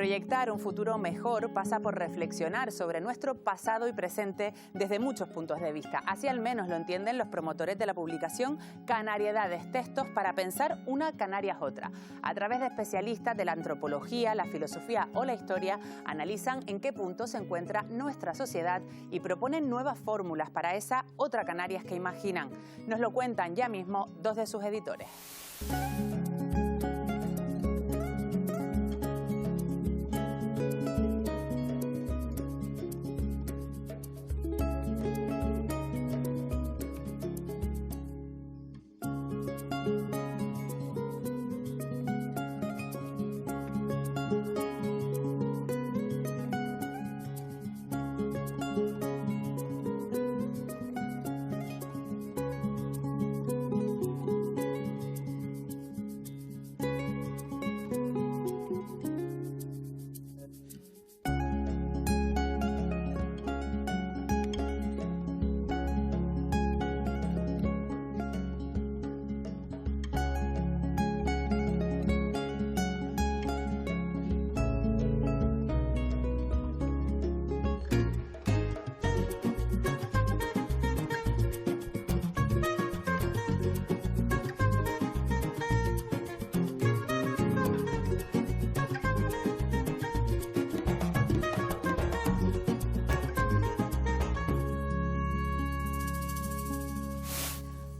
Proyectar un futuro mejor pasa por reflexionar sobre nuestro pasado y presente desde muchos puntos de vista. Así al menos lo entienden los promotores de la publicación Canariedades, textos para pensar una Canarias otra. A través de especialistas de la antropología, la filosofía o la historia, analizan en qué punto se encuentra nuestra sociedad y proponen nuevas fórmulas para esa otra Canarias que imaginan. Nos lo cuentan ya mismo dos de sus editores.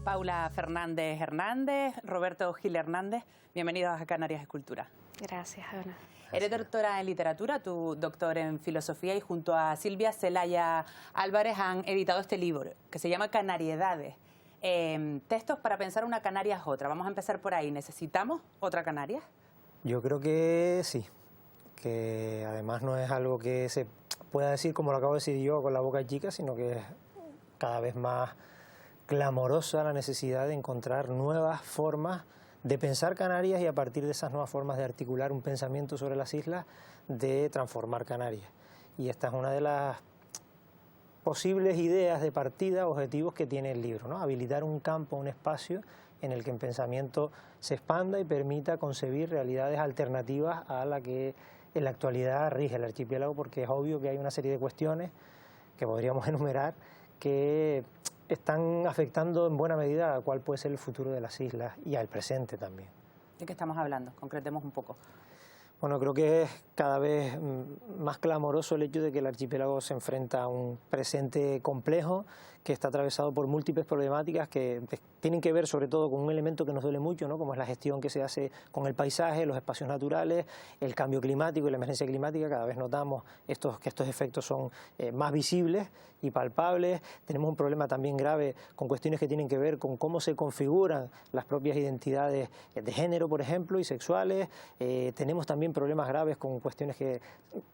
Paula Fernández Hernández, Roberto Gil Hernández, bienvenidos a Canarias Escultura. Gracias, Ana. Eres doctora en literatura, tu doctor en filosofía, y junto a Silvia Celaya Álvarez han editado este libro que se llama Canariedades, textos para pensar una Canarias otra. Vamos a empezar por ahí. ¿Necesitamos otra Canarias? Yo creo que sí, que además no es algo que se pueda decir como lo acabo de decir yo con la boca chica, sino que es cada vez más clamorosa la necesidad de encontrar nuevas formas de pensar Canarias y a partir de esas nuevas formas de articular un pensamiento sobre las islas, de transformar Canarias. Y esta es una de las posibles ideas de partida, objetivos que tiene el libro, ¿no? Habilitar un campo, un espacio en el que el pensamiento se expanda y permita concebir realidades alternativas a la que en la actualidad rige el archipiélago, porque es obvio que hay una serie de cuestiones que podríamos enumerar que están afectando en buena medida a cuál puede ser el futuro de las islas y al presente también. ¿De qué estamos hablando? Concretemos un poco. Bueno, creo que es cada vez más clamoroso el hecho de que el archipiélago se enfrenta a un presente complejo que está atravesado por múltiples problemáticas que tienen que ver sobre todo con un elemento que nos duele mucho, ¿no? Como es la gestión que se hace con el paisaje, los espacios naturales, el cambio climático y la emergencia climática. Cada vez notamos que estos efectos son más visibles y palpables. Tenemos un problema también grave con cuestiones que tienen que ver con cómo se configuran las propias identidades de género, por ejemplo, y sexuales. Tenemos también problemas graves con cuestiones que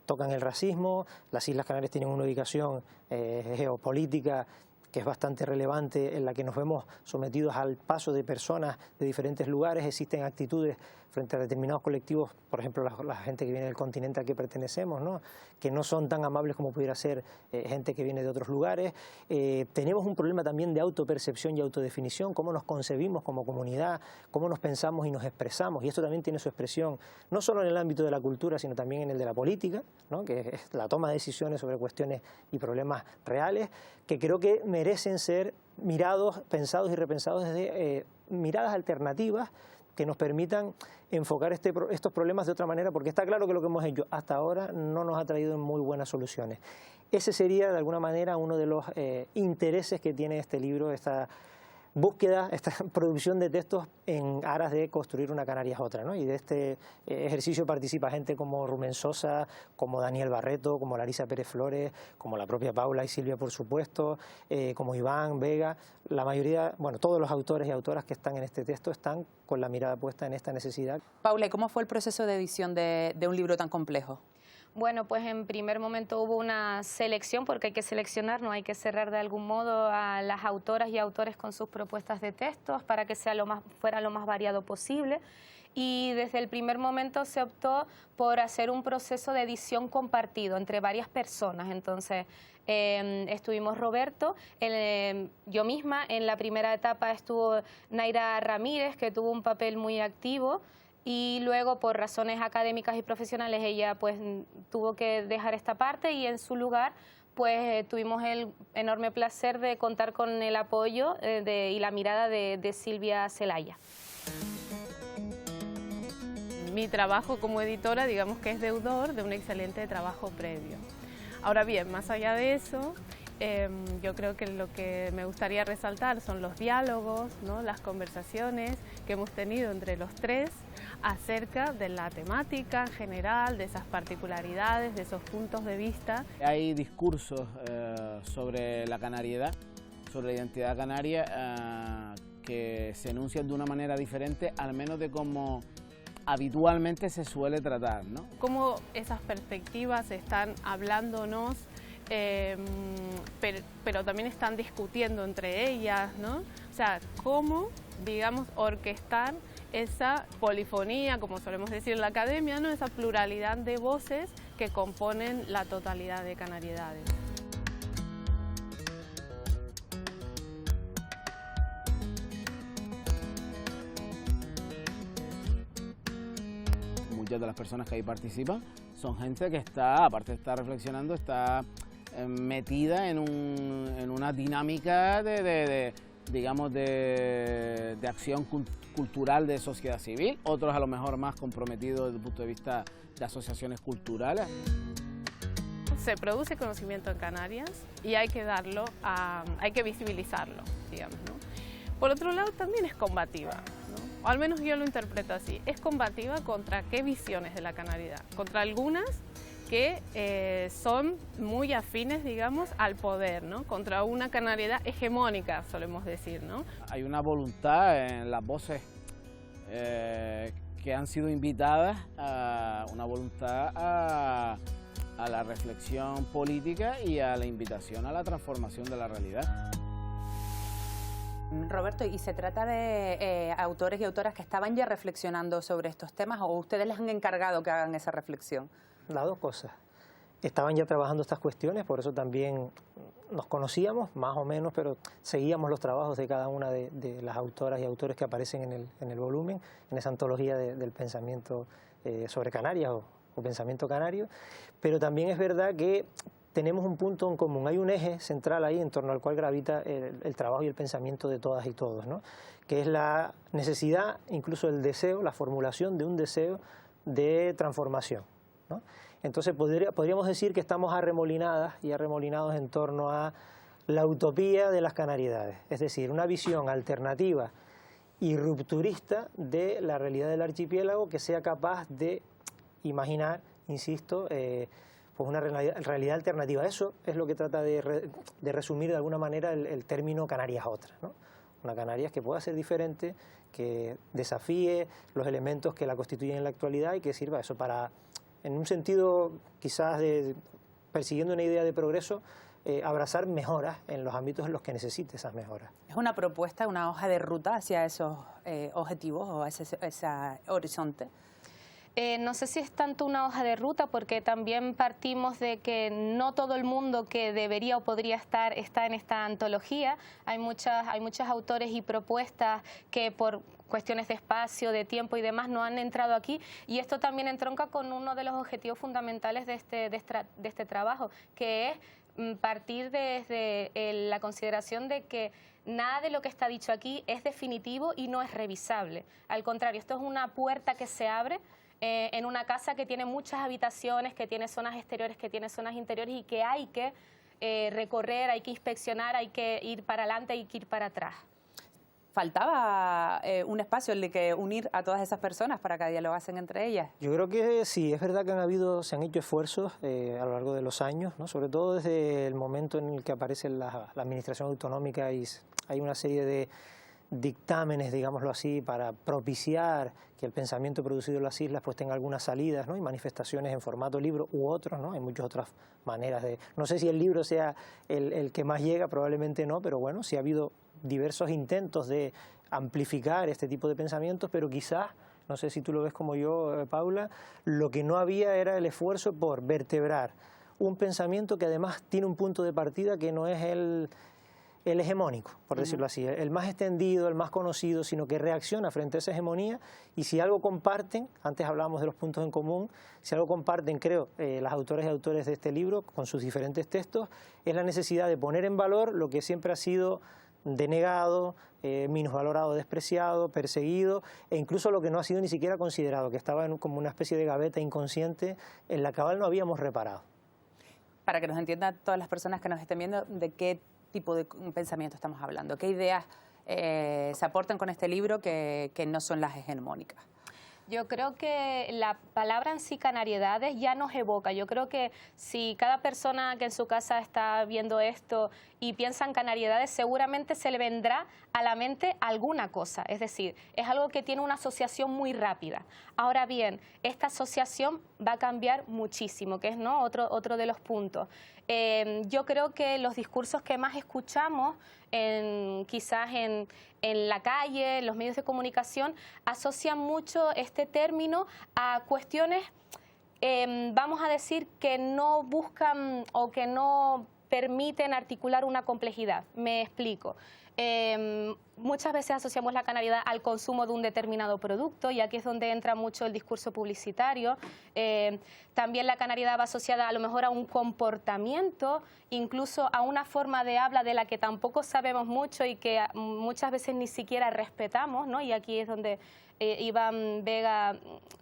tocan el racismo. Las Islas Canarias tienen una ubicación geopolítica que es bastante relevante, en la que nos vemos sometidos al paso de personas de diferentes lugares. Existen actitudes frente a determinados colectivos, por ejemplo la gente que viene del continente al que pertenecemos, ¿no? Que no son tan amables como pudiera ser gente que viene de otros lugares. Tenemos un problema también de autopercepción y autodefinición, cómo nos concebimos como comunidad, cómo nos pensamos y nos expresamos, y esto también tiene su expresión no solo en el ámbito de la cultura, sino también en el de la política, ¿no? Que es la toma de decisiones sobre cuestiones y problemas reales, que creo que merecen ser mirados, pensados y repensados desde miradas alternativas que nos permitan enfocar estos problemas de otra manera, porque está claro que lo que hemos hecho hasta ahora no nos ha traído muy buenas soluciones. Ese sería, de alguna manera, uno de los intereses que tiene este libro, esta búsqueda, esta producción de textos en aras de construir una Canarias otra, ¿no? Y de este ejercicio participa gente como Rubén Sosa, como Daniel Barreto, como Larisa Pérez Flores, como la propia Paula y Silvia, por supuesto, como Iván Vega. La mayoría, bueno, todos los autores y autoras que están en este texto están con la mirada puesta en esta necesidad. Paula, ¿y cómo fue el proceso de edición de un libro tan complejo? Bueno, pues en primer momento hubo una selección, porque hay que seleccionar, no hay que cerrar de algún modo a las autoras y autores con sus propuestas de textos para que fuera lo más variado posible. Y desde el primer momento se optó por hacer un proceso de edición compartido entre varias personas. Entonces estuvimos Roberto, yo misma, en la primera etapa estuvo Naira Ramírez, que tuvo un papel muy activo, y luego por razones académicas y profesionales ella pues tuvo que dejar esta parte y en su lugar pues tuvimos el enorme placer de contar con el apoyo y la mirada de Silvia Celaya. Mi trabajo como editora, digamos que es deudor de un excelente trabajo previo. Ahora bien, más allá de eso, yo creo que lo que me gustaría resaltar son los diálogos, ¿no? Las conversaciones que hemos tenido entre los tres acerca de la temática en general, de esas particularidades, de esos puntos de vista. Hay discursos sobre la canariedad, sobre la identidad canaria, que se enuncian de una manera diferente, al menos de cómo habitualmente se suele tratar, ¿no? Cómo esas perspectivas están hablándonos, pero también están discutiendo entre ellas, ¿no? O sea, cómo, digamos, orquestar esa polifonía, como solemos decir en la academia, ¿no? Esa pluralidad de voces que componen la totalidad de Canariedades. Muchas de las personas que ahí participan son gente que está, aparte de estar reflexionando, está metida en una dinámica digamos, de acción cultural de sociedad civil, otros a lo mejor más comprometidos desde el punto de vista de asociaciones culturales. Se produce conocimiento en Canarias y hay que hay que visibilizarlo, digamos, ¿no? Por otro lado, también es combativa, ¿no? O al menos yo lo interpreto así. Es combativa contra qué visiones de la canariedad, contra algunas que son muy afines, digamos, al poder, ¿no? Contra una canariedad hegemónica, solemos decir, ¿no? Hay una voluntad en las voces que han sido invitadas, una voluntad a la reflexión política y a la invitación a la transformación de la realidad. Roberto, ¿y se trata de autores y autoras que estaban ya reflexionando sobre estos temas o ustedes les han encargado que hagan esa reflexión? Las dos cosas. Estaban ya trabajando estas cuestiones, por eso también nos conocíamos, más o menos, pero seguíamos los trabajos de cada una de las autoras y autores que aparecen en el volumen, en esa antología del pensamiento sobre Canarias o pensamiento canario. Pero también es verdad que tenemos un punto en común, hay un eje central ahí en torno al cual gravita el trabajo y el pensamiento de todas y todos, ¿no? Que es la necesidad, incluso el deseo, la formulación de un deseo de transformación, ¿no? Entonces podríamos decir que estamos arremolinadas y arremolinados en torno a la utopía de las canariedades, es decir, una visión alternativa y rupturista de la realidad del archipiélago que sea capaz de imaginar, insisto, pues una realidad alternativa. Eso es lo que trata de resumir de alguna manera el término Canarias otra, ¿no? Una Canarias que pueda ser diferente, que desafíe los elementos que la constituyen en la actualidad y que sirva eso para, en un sentido quizás persiguiendo una idea de progreso, abrazar mejoras en los ámbitos en los que necesite esas mejoras. ¿Es una propuesta, una hoja de ruta hacia esos objetivos o ese horizonte? No sé si es tanto una hoja de ruta, porque también partimos de que no todo el mundo que debería o podría estar está en esta antología. Hay muchos autores y propuestas que por cuestiones de espacio, de tiempo y demás no han entrado aquí, y esto también entronca con uno de los objetivos fundamentales de este trabajo, que es partir desde la consideración de que nada de lo que está dicho aquí es definitivo y no es revisable. Al contrario, esto es una puerta que se abre en una casa que tiene muchas habitaciones, que tiene zonas exteriores, que tiene zonas interiores y que hay que recorrer, hay que inspeccionar, hay que ir para adelante, hay que ir para atrás. ¿Faltaba un espacio en el que unir a todas esas personas para que dialogasen entre ellas? Yo creo que sí, es verdad que se han hecho esfuerzos a lo largo de los años, ¿no? Sobre todo desde el momento en el que aparece la administración autonómica y hay una serie de dictámenes, digámoslo así, para propiciar que el pensamiento producido en las islas pues tenga algunas salidas, ¿no? Y manifestaciones en formato libro u otros, ¿no? Hay muchas otras maneras de... No sé si el libro sea el que más llega, probablemente no, pero bueno, sí ha habido diversos intentos de amplificar este tipo de pensamientos, pero quizás, no sé si tú lo ves como yo, Paula, lo que no había era el esfuerzo por vertebrar un pensamiento que además tiene un punto de partida que no es el el hegemónico, por decirlo así, el más extendido, el más conocido, sino que reacciona frente a esa hegemonía, y si algo comparten, antes hablábamos de los puntos en común, si algo comparten, creo, las autoras y autores de este libro, con sus diferentes textos, es la necesidad de poner en valor lo que siempre ha sido denegado, minusvalorado, despreciado, perseguido, e incluso lo que no ha sido ni siquiera considerado, que estaba como una especie de gaveta inconsciente en la cual no habíamos reparado. Para que nos entiendan todas las personas que nos estén viendo, ¿de qué tipo de pensamiento estamos hablando? ¿Qué ideas se aportan con este libro que no son las hegemónicas? Yo creo que la palabra en sí, canariedades, ya nos evoca. Yo creo que si cada persona que en su casa está viendo esto y piensa en canariedades, seguramente se le vendrá a la mente alguna cosa. Es decir, es algo que tiene una asociación muy rápida. Ahora bien, esta asociación va a cambiar muchísimo, que es, ¿no?, otro de los puntos. Yo creo que los discursos que más escuchamos, quizás en la calle, en los medios de comunicación, asocian mucho este término a cuestiones, vamos a decir, que no buscan o que no permiten articular una complejidad. Me explico. Muchas veces asociamos la canariedad al consumo de un determinado producto, y aquí es donde entra mucho el discurso publicitario. También la canariedad va asociada a lo mejor a un comportamiento, incluso a una forma de habla de la que tampoco sabemos mucho y que muchas veces ni siquiera respetamos, ¿no? Y aquí es donde Iván Vega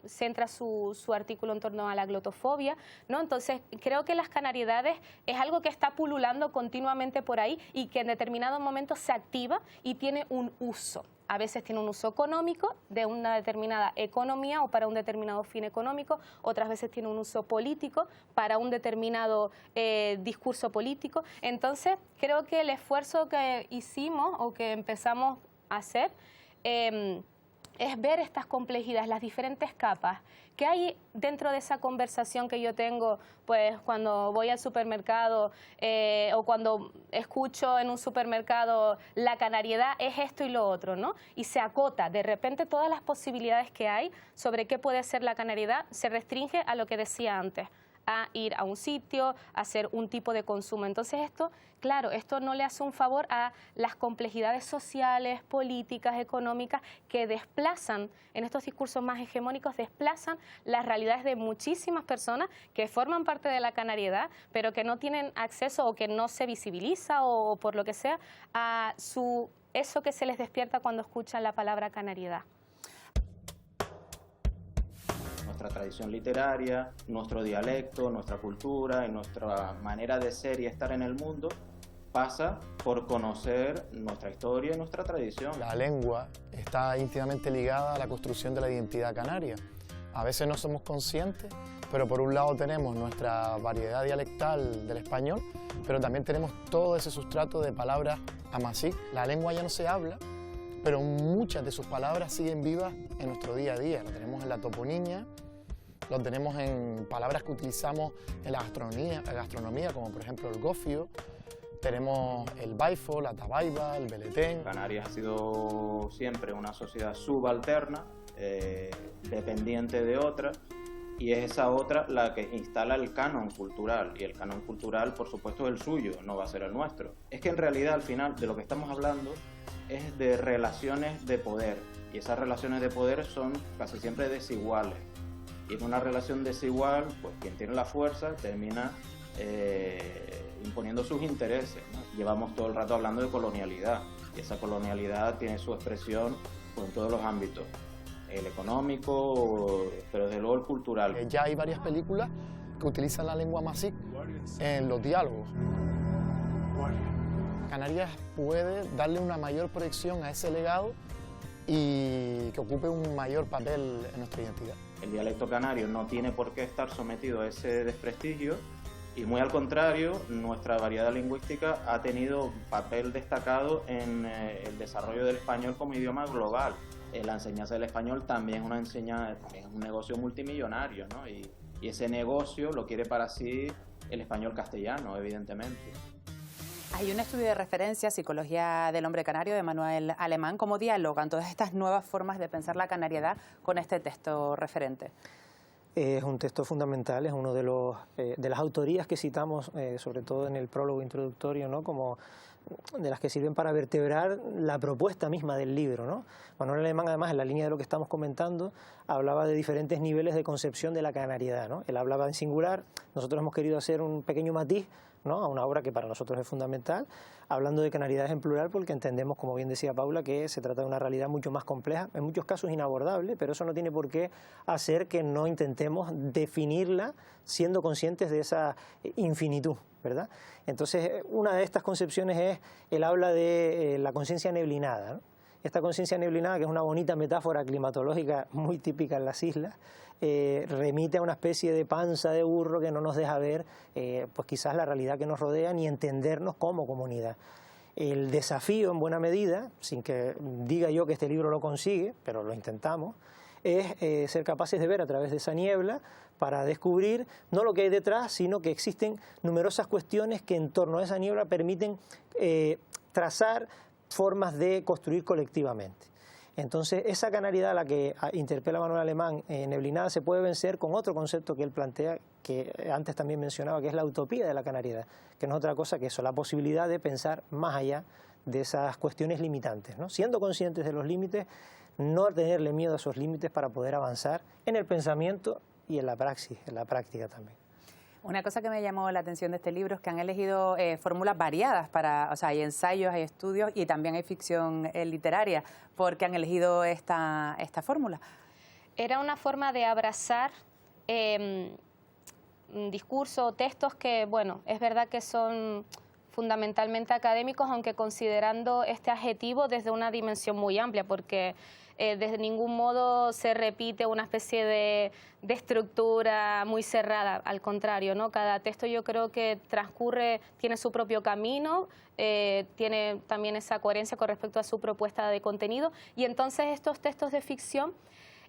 centra su artículo en torno a la glotofobia, ¿no? Entonces, creo que las canariedades es algo que está pululando continuamente por ahí y que en determinados momentos se activa y tiene un uso. A veces tiene un uso económico de una determinada economía o para un determinado fin económico, otras veces tiene un uso político para un determinado discurso político. Entonces, creo que el esfuerzo que hicimos o que empezamos a hacer es ver estas complejidades, las diferentes capas que hay dentro de esa conversación que yo tengo, pues cuando voy al supermercado o cuando escucho en un supermercado la canariedad es esto y lo otro, ¿no? Y se acota, de repente todas las posibilidades que hay sobre qué puede ser la canariedad se restringe a lo que decía antes, a ir a un sitio, a hacer un tipo de consumo. Entonces esto, claro, esto no le hace un favor a las complejidades sociales, políticas, económicas que desplazan, en estos discursos más hegemónicos, desplazan las realidades de muchísimas personas que forman parte de la canariedad, pero que no tienen acceso o que no se visibiliza o por lo que sea a eso que se les despierta cuando escuchan la palabra canariedad. Nuestra tradición literaria, nuestro dialecto, nuestra cultura y nuestra manera de ser y estar en el mundo pasa por conocer nuestra historia y nuestra tradición. La lengua está íntimamente ligada a la construcción de la identidad canaria. A veces no somos conscientes, pero por un lado tenemos nuestra variedad dialectal del español, pero también tenemos todo ese sustrato de palabras amazigh. La lengua ya no se habla, pero muchas de sus palabras siguen vivas en nuestro día a día. Lo tenemos en la toponimia, lo tenemos en palabras que utilizamos en la gastronomía, como por ejemplo el gofio. Tenemos el baifo, la tabaiba, el beletén. Canarias ha sido siempre una sociedad subalterna, dependiente de otra, y es esa otra la que instala el canon cultural, y el canon cultural, por supuesto, es el suyo, no va a ser el nuestro. Es que en realidad, al final, de lo que estamos hablando es de relaciones de poder, y esas relaciones de poder son casi siempre desiguales. Y en una relación desigual, pues quien tiene la fuerza termina imponiendo sus intereses, ¿no? Llevamos todo el rato hablando de colonialidad, y esa colonialidad tiene su expresión pues, en todos los ámbitos, el económico, pero desde luego el cultural. Ya hay varias películas que utilizan la lengua amazigh en los diálogos. Canarias puede darle una mayor proyección a ese legado y que ocupe un mayor papel en nuestra identidad. El dialecto canario no tiene por qué estar sometido a ese desprestigio y muy al contrario, nuestra variedad lingüística ha tenido un papel destacado en el desarrollo del español como idioma global. La enseñanza del español también es un negocio multimillonario, ¿no? Y ese negocio lo quiere para sí el español castellano, evidentemente. Hay un estudio de referencia, Psicología del Hombre Canario, de Manuel Alemán, cómo dialogan todas estas nuevas formas de pensar la canariedad con este texto referente. Es un texto fundamental, es uno de las autorías que citamos, sobre todo en el prólogo introductorio, ¿no? Como de las que sirven para vertebrar la propuesta misma del libro, ¿no? Manuel Alemán, además, en la línea de lo que estamos comentando, hablaba de diferentes niveles de concepción de la canariedad, ¿no? Él hablaba en singular, nosotros hemos querido hacer un pequeño matiz, ¿no?, a una obra que para nosotros es fundamental, hablando de canariedades en plural, porque entendemos, como bien decía Paula, que se trata de una realidad mucho más compleja, en muchos casos inabordable, pero eso no tiene por qué hacer que no intentemos definirla siendo conscientes de esa infinitud, ¿verdad? Entonces, una de estas concepciones es, él habla de la conciencia neblinada, ¿no? Esta conciencia neblinada, que es una bonita metáfora climatológica muy típica en las islas, remite a una especie de panza de burro que no nos deja ver pues quizás la realidad que nos rodea ni entendernos como comunidad. El desafío, en buena medida, sin que diga yo que este libro lo consigue, pero lo intentamos, es ser capaces de ver a través de esa niebla para descubrir no lo que hay detrás, sino que existen numerosas cuestiones que en torno a esa niebla permiten trazar formas de construir colectivamente. Entonces, esa canariedad a la que interpela Manuel Alemán, neblinada, se puede vencer con otro concepto que él plantea, que antes también mencionaba, que es la utopía de la canariedad, que no es otra cosa que eso, la posibilidad de pensar más allá de esas cuestiones limitantes, ¿no? Siendo conscientes de los límites, no tenerle miedo a esos límites para poder avanzar en el pensamiento y en la praxis, en la práctica también. Una cosa que me llamó la atención de este libro es que han elegido fórmulas variadas para, o sea, hay ensayos, hay estudios y también hay ficción literaria. ¿Por qué han elegido esta fórmula? Era una forma de abrazar discursos o textos que, bueno, es verdad que son fundamentalmente académicos, aunque considerando este adjetivo desde una dimensión muy amplia, porque de ningún modo se repite una especie de estructura muy cerrada, al contrario, ¿no? Cada texto yo creo que transcurre, tiene su propio camino, tiene también esa coherencia con respecto a su propuesta de contenido, y entonces estos textos de ficción,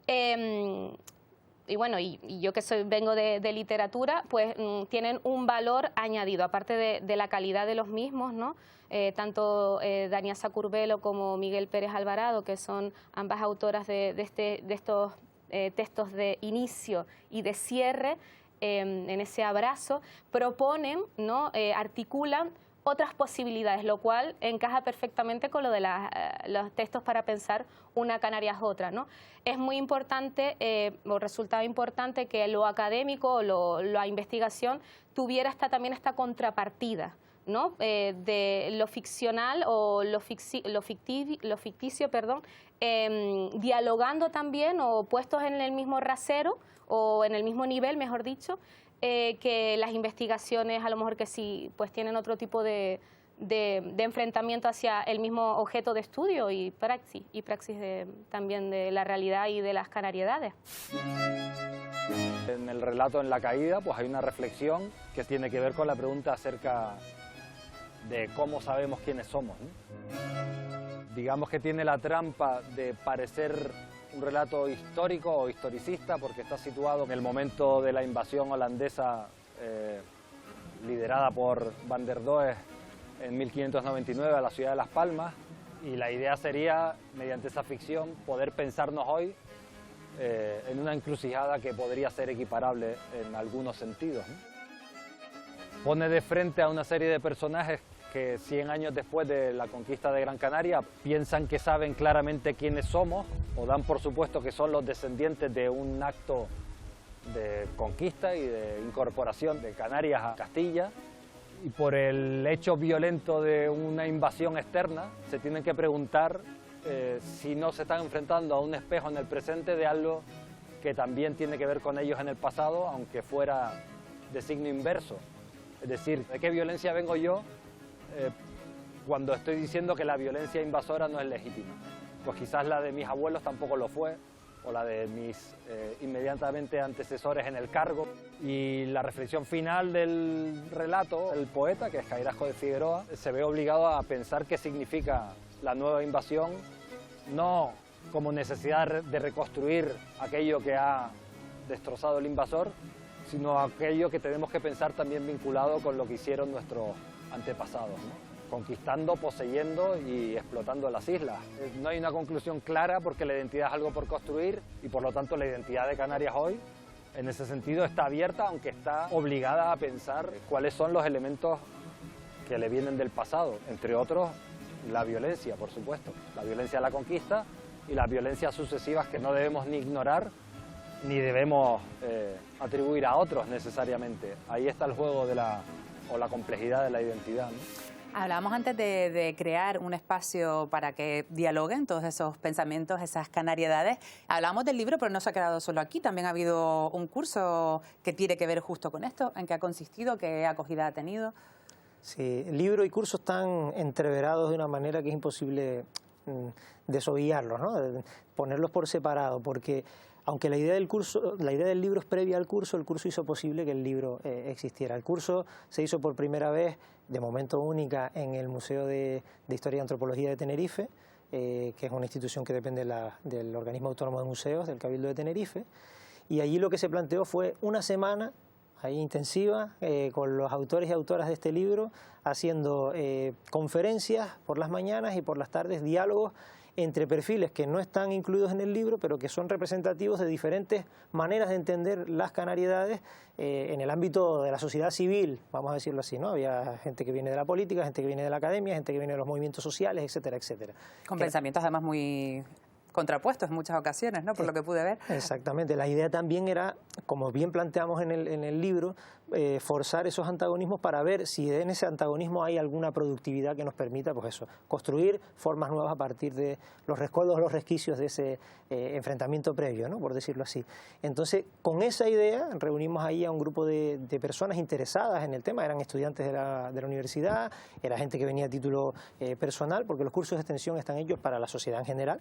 y bueno, y yo que vengo de literatura, pues tienen un valor añadido, aparte de la calidad de los mismos, ¿no? Tanto Daniasa Curbelo como Miguel Pérez Alvarado, que son ambas autoras de estos textos de inicio y de cierre, en ese abrazo, proponen, ¿no? Articulan otras posibilidades, lo cual encaja perfectamente con lo de los textos para pensar una Canarias otra, ¿no? Es muy importante, o resultaba importante, que lo académico o la investigación tuviera también esta contrapartida, ¿no? De lo ficcional o lo ficticio, perdón, dialogando también o puestos en el mismo rasero o en el mismo nivel, mejor dicho, que las investigaciones a lo mejor que sí pues tienen otro tipo de enfrentamiento hacia el mismo objeto de estudio y praxis también de la realidad y de las canariedades. En el relato En la caída pues hay una reflexión que tiene que ver con la pregunta acerca de cómo sabemos quiénes somos, ¿no? Digamos que tiene la trampa de parecer un relato histórico o historicista porque está situado en el momento de la invasión holandesa liderada por Van der Does en 1599 a la ciudad de Las Palmas, y la idea sería, mediante esa ficción, poder pensarnos hoy en una encrucijada que podría ser equiparable en algunos sentidos, ¿no? Pone de frente a una serie de personajes que 100 años después de la conquista de Gran Canaria piensan que saben claramente quiénes somos o dan por supuesto que son los descendientes de un acto de conquista y de incorporación de Canarias a Castilla, y por el hecho violento de una invasión externa se tienen que preguntar si no se están enfrentando a un espejo en el presente de algo que también tiene que ver con ellos en el pasado, aunque fuera de signo inverso. Es decir, ¿de qué violencia vengo yo cuando estoy diciendo que la violencia invasora no es legítima? Pues quizás la de mis abuelos tampoco lo fue, o la de mis inmediatamente antecesores en el cargo. Y la reflexión final del relato, el poeta, que es Cairasco de Figueroa, se ve obligado a pensar qué significa la nueva invasión, no como necesidad de reconstruir aquello que ha destrozado el invasor, sino aquello que tenemos que pensar también vinculado con lo que hicieron nuestros antepasados, ¿no? Conquistando, poseyendo y explotando las islas. No hay una conclusión clara porque la identidad es algo por construir y por lo tanto la identidad de Canarias hoy en ese sentido está abierta, aunque está obligada a pensar cuáles son los elementos que le vienen del pasado, entre otros la violencia, por supuesto, la violencia de la conquista y las violencias sucesivas que no debemos ni ignorar ni debemos atribuir a otros necesariamente. Ahí está el juego de la complejidad de la identidad, ¿no? Hablábamos antes de crear un espacio para que dialoguen todos esos pensamientos, esas canariedades. Hablábamos del libro, pero no se ha quedado solo aquí. También ha habido un curso que tiene que ver justo con esto. ¿En qué ha consistido? ¿Qué acogida ha tenido? Sí, el libro y curso están entreverados de una manera que es imposible desobviarlos, ¿no? Ponerlos por separado, porque aunque la idea del libro es previa al curso, el curso hizo posible que el libro existiera. El curso se hizo por primera vez, de momento única, en el Museo de Historia y Antropología de Tenerife, que es una institución que depende del Organismo Autónomo de Museos, del Cabildo de Tenerife, y allí lo que se planteó fue una semana ahí intensiva con los autores y autoras de este libro, haciendo conferencias por las mañanas y por las tardes, diálogos entre perfiles que no están incluidos en el libro, pero que son representativos de diferentes maneras de entender las canariedades en el ámbito de la sociedad civil, vamos a decirlo así, ¿no? Había gente que viene de la política, gente que viene de la academia, gente que viene de los movimientos sociales, etcétera, etcétera. Con pensamientos además muy contrapuestos en muchas ocasiones, ¿no? Por lo que pude ver. Exactamente. La idea también era, como bien planteamos en el libro, forzar esos antagonismos para ver si en ese antagonismo hay alguna productividad que nos permita, pues eso, construir formas nuevas a partir de los rescoldos, los resquicios de ese enfrentamiento previo, ¿no? Por decirlo así. Entonces, con esa idea reunimos ahí a un grupo de personas interesadas en el tema. Eran estudiantes de la universidad, era gente que venía a título personal, porque los cursos de extensión están hechos para la sociedad en general.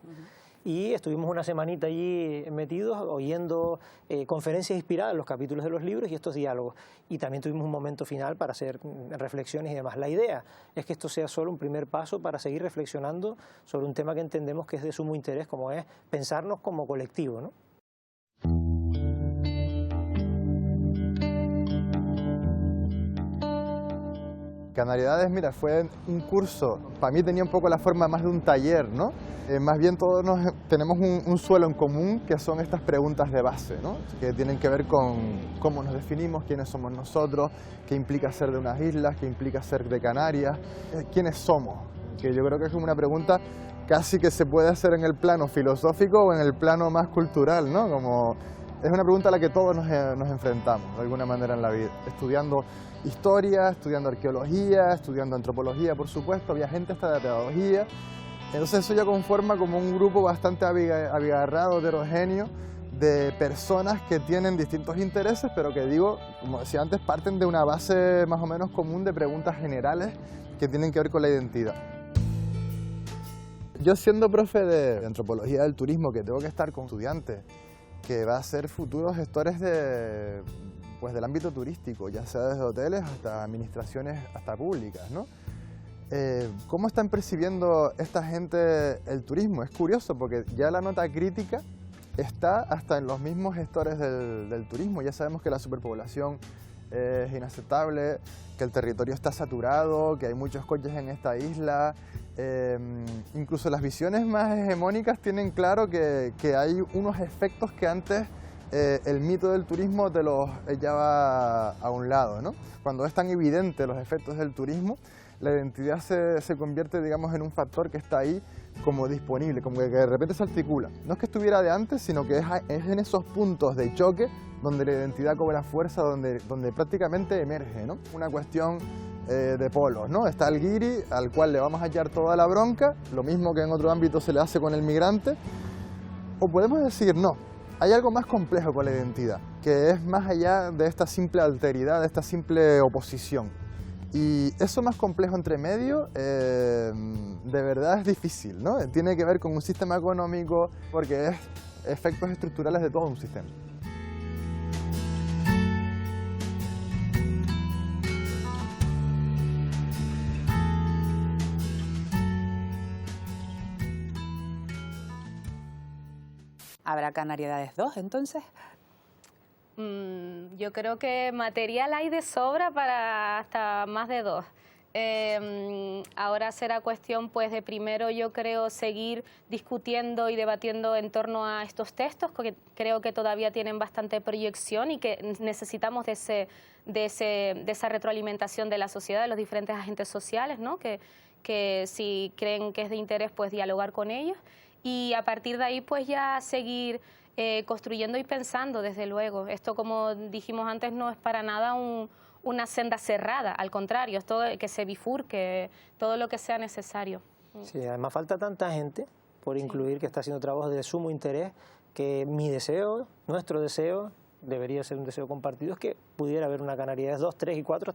Y estuvimos una semanita allí metidos, oyendo conferencias inspiradas en los capítulos de los libros y estos diálogos. Y también tuvimos un momento final para hacer reflexiones y demás. La idea es que esto sea solo un primer paso para seguir reflexionando sobre un tema que entendemos que es de sumo interés, como es pensarnos como colectivo, ¿no? Canariedades, mira, fue un curso, para mí tenía un poco la forma más de un taller, ¿no? Más bien todos tenemos un suelo en común, que son estas preguntas de base, ¿no? Que tienen que ver con cómo nos definimos, quiénes somos nosotros, qué implica ser de unas islas, qué implica ser de Canarias, quiénes somos, que yo creo que es una pregunta casi que se puede hacer en el plano filosófico o en el plano más cultural, ¿no? Como es una pregunta a la que todos nos enfrentamos de alguna manera en la vida, estudiando historia, estudiando arqueología, estudiando antropología, por supuesto, había gente hasta de pedagogía. Entonces eso ya conforma como un grupo bastante abigarrado, heterogéneo, de personas que tienen distintos intereses, pero que digo, como decía antes, parten de una base más o menos común de preguntas generales que tienen que ver con la identidad. Yo siendo profe de antropología del turismo, que tengo que estar con estudiantes que va a ser futuros gestores del ámbito turístico, ya sea desde hoteles hasta administraciones hasta públicas, ¿no? ¿Cómo están percibiendo esta gente el turismo? Es curioso porque ya la nota crítica está hasta en los mismos gestores del turismo. Ya sabemos que la superpoblación es inaceptable, que el territorio está saturado, que hay muchos coches en esta isla. Incluso las visiones más hegemónicas tienen claro que hay unos efectos que antes el mito del turismo te los echaba a un lado, ¿no? Cuando es tan evidente los efectos del turismo, la identidad se convierte, digamos, en un factor que está ahí como disponible, como que de repente se articula. No es que estuviera de antes, sino que es en esos puntos de choque donde la identidad cobra fuerza, donde prácticamente emerge, ¿no? Una cuestión de polos, ¿no? Está el guiri, al cual le vamos a echar toda la bronca, lo mismo que en otro ámbito se le hace con el migrante, o podemos decir no. Hay algo más complejo con la identidad, que es más allá de esta simple alteridad, de esta simple oposición. Y eso más complejo entre medio, de verdad es difícil, ¿no? Tiene que ver con un sistema económico, porque es efectos estructurales de todo un sistema. ¿Habrá Canariedades 2 entonces? Yo creo que material hay de sobra para hasta más de 2. Ahora será cuestión pues de primero, yo creo, seguir discutiendo y debatiendo en torno a estos textos, porque creo que todavía tienen bastante proyección y que necesitamos de esa retroalimentación de la sociedad, de los diferentes agentes sociales, ¿no? Que si creen que es de interés, pues dialogar con ellos, y a partir de ahí pues ya seguir construyendo y pensando, desde luego. Esto, como dijimos antes, no es para nada una senda cerrada, al contrario, es todo que se bifurque, todo lo que sea necesario. Sí, además falta tanta gente por incluir, que está haciendo trabajos de sumo interés, que mi deseo, nuestro deseo, debería ser un deseo compartido, es que pudiera haber una Canarias 2, 3 y 4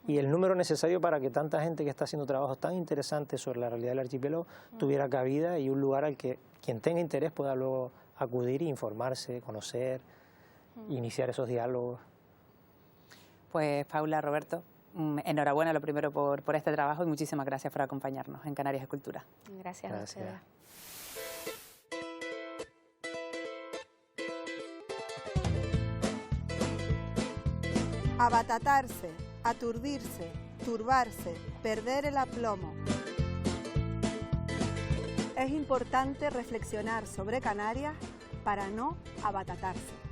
y el número necesario para que tanta gente que está haciendo trabajos tan interesantes sobre la realidad del archipiélago tuviera cabida y un lugar al que quien tenga interés pueda luego acudir e informarse, conocer, iniciar esos diálogos. Pues Paula, Roberto, enhorabuena lo primero por este trabajo y muchísimas gracias por acompañarnos en Canarias Escultura. Gracias a ustedes. Abatatarse, aturdirse, turbarse, perder el aplomo. Es importante reflexionar sobre Canarias para no abatatarse.